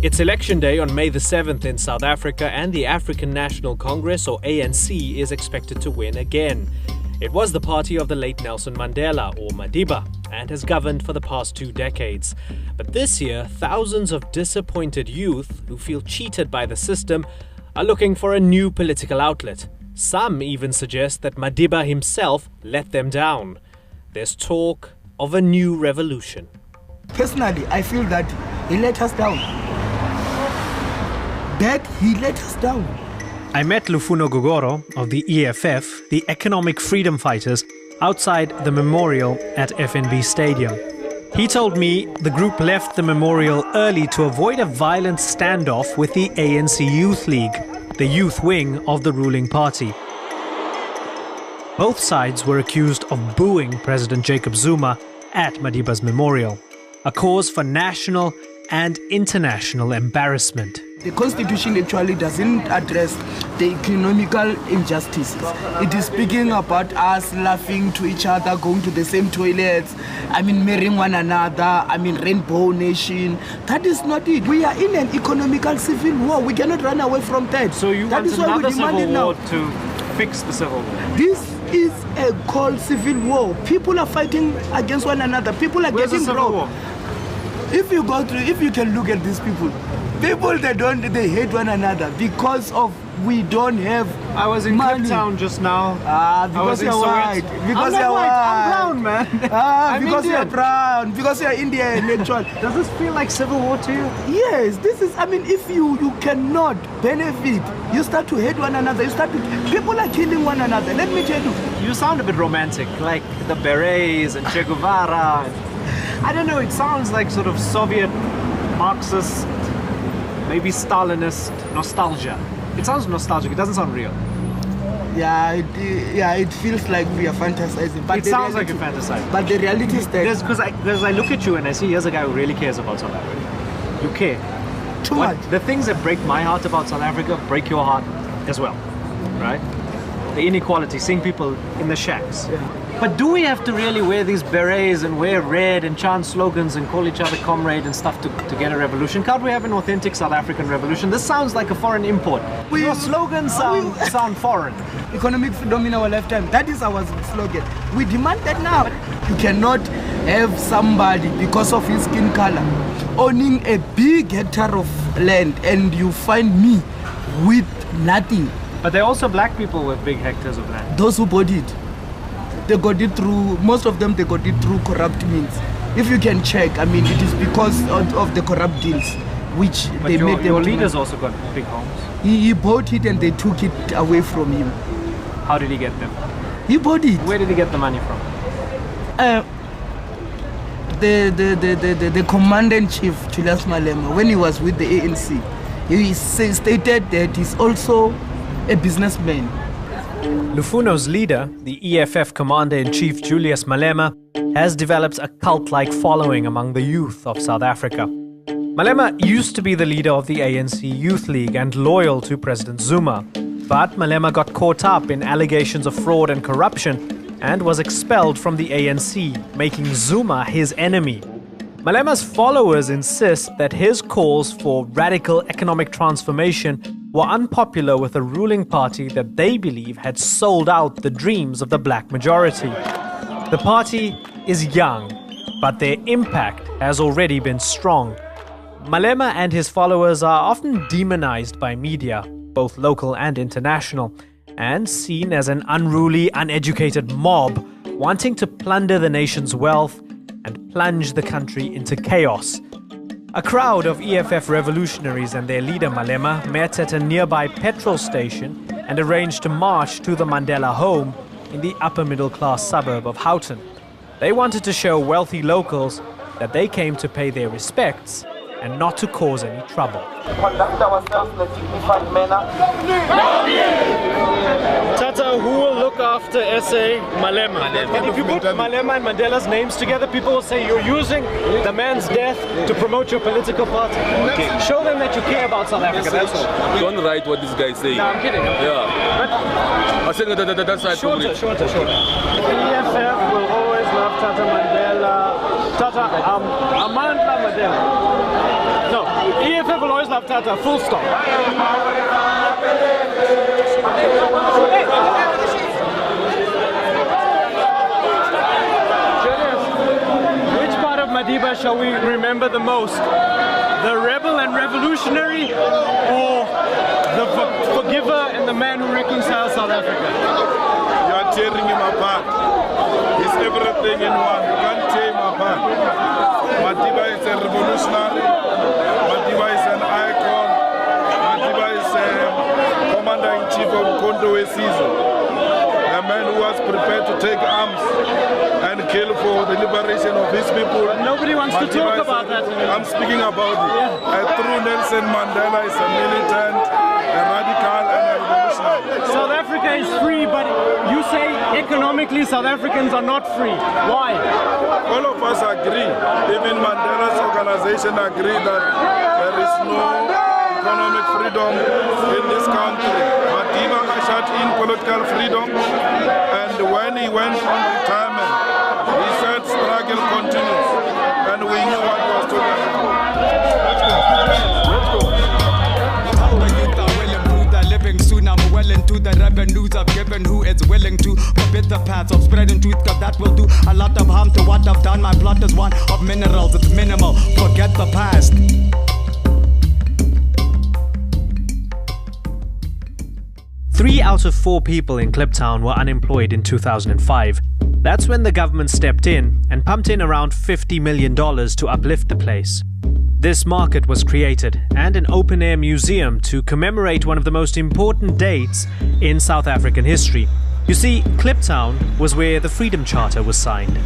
It's election day on May the 7th in South Africa, and the African National Congress, or ANC, is expected to win again. It was the party of the late Nelson Mandela, or Madiba, and has governed for the past 2 decades. But this year, thousands of disappointed youth who feel cheated by the system are looking for a new political outlet. Some even suggest that Madiba himself let them down. There's talk of a new revolution. Personally, I feel that he let us down. He let us down. I met Lufuno Gogoro of the EFF, the Economic Freedom Fighters, outside the memorial at FNB Stadium. He told me the group left the memorial early to avoid a violent standoff with the ANC Youth League, the youth wing of the ruling party. Both sides were accused of booing President Jacob Zuma at Madiba's memorial, a cause for national and international embarrassment. The constitution actually doesn't address the economical injustices. It is speaking about us laughing to each other, going to the same toilets, marrying one another, rainbow nation. That is not it. We are in an economical civil war. We cannot run away from that. So you want another civil war to fix the civil war? This is a cold civil war. People are fighting against one another. People are getting robbed. If you can look at these people, they hate one another because of we don't have I was in Cape Town just now. Because you're white. Because you're white. I'm brown, man. Because you're brown. Because you're Indian. Does this feel like civil war to you? Yes, this is, if you cannot benefit, you start to hate one another. People are killing one another. Let me tell you. You sound a bit romantic, like the berets and Che Guevara. I don't know, it sounds like sort of Soviet, Marxist, maybe Stalinist nostalgia. It sounds nostalgic, it doesn't sound real. It feels like we are fantasizing. But it sounds like you're fantasizing. But the reality is that... Because I look at you and I see here's a guy who really cares about South Africa. You care. Too much. The things that break my heart about South Africa break your heart as well, right? The inequality, seeing people in the shacks. Yeah. But do we have to really wear these berets and wear red and chant slogans and call each other comrade and stuff to get a revolution? Can't we have an authentic South African revolution? This sounds like a foreign import. Your slogans sound foreign. Economic freedom in our lifetime. That is our slogan. We demand that now. You cannot have somebody, because of his skin color, owning a big hectare of land and you find me with nothing. But there are also black people with big hectares of land. Those who bought it. They got it through, most of them, they got it through corrupt means. If you can check, it is because of the corrupt deals which they made them. Your leaders also got big homes. He bought it and they took it away from him. How did he get them? He bought it. Where did he get the money from? The commander-in-chief, Julius Malema, when he was with the ANC, he stated that he's also a businessman. Lufuno's leader, the EFF commander-in-chief Julius Malema, has developed a cult-like following among the youth of South Africa. Malema used to be the leader of the ANC Youth League and loyal to President Zuma. But Malema got caught up in allegations of fraud and corruption and was expelled from the ANC, making Zuma his enemy. Malema's followers insist that his calls for radical economic transformation were unpopular with a ruling party that they believe had sold out the dreams of the black majority. The party is young, but their impact has already been strong. Malema and his followers are often demonized by media, both local and international, and seen as an unruly, uneducated mob wanting to plunder the nation's wealth and plunge the country into chaos. A crowd of EFF revolutionaries and their leader Malema met at a nearby petrol station and arranged to march to the Mandela home in the upper middle class suburb of Houghton. They wanted to show wealthy locals that they came to pay their respects and not to cause any trouble. Conduct ourselves in a dignified manner. Tata, who will look after SA Malema? And if you put Malema and Mandela's names together, people will say you're using the man's death to promote your political party. Okay. Show them that you care about South Africa, that's all. Don't write what this guy is saying. No, I'm kidding. Yeah. I'm saying that's right. Shorter. EFF will always love Tata Mandela. Amandla Mandela. No. EFF will always love Tata, full stop. Julius, which part of Madiba shall we remember the most? The rebel and revolutionary, or the forgiver and the man who reconciles South Africa? You are tearing him apart. He's everything in one. You can't tear him apart. Madiba is a revolutionary. Madiba is an icon. Madiba is a commander-in-chief of Kondo Wesizo. A man who was prepared to take arms and kill for the liberation of his people. But nobody wants to talk about that anymore. I'm speaking about it. A true Nelson Mandela is a militant, a radical, and a revolutionary. South Africa is free, but you say economically South Africans are not free. Why? All of us agree, even Mandela's organization agree that there is no economic freedom in this country. Madiba ushered in political freedom, and when he went on retirement, he said struggle continues, and we knew what he was talking about. Let's go. Living soon, I'm well into the revenues I've given who is willing to forbid the paths of spreading truth, cause that will do a lot of harm to what I've done. My plot is one of minerals, it's minimal, forget the past. Three out of 4 people in Kliptown were unemployed in 2005. That's when the government stepped in and pumped in around $50 million to uplift the place. This market was created and an open-air museum to commemorate one of the most important dates in South African history. You see, Kliptown was where the Freedom Charter was signed.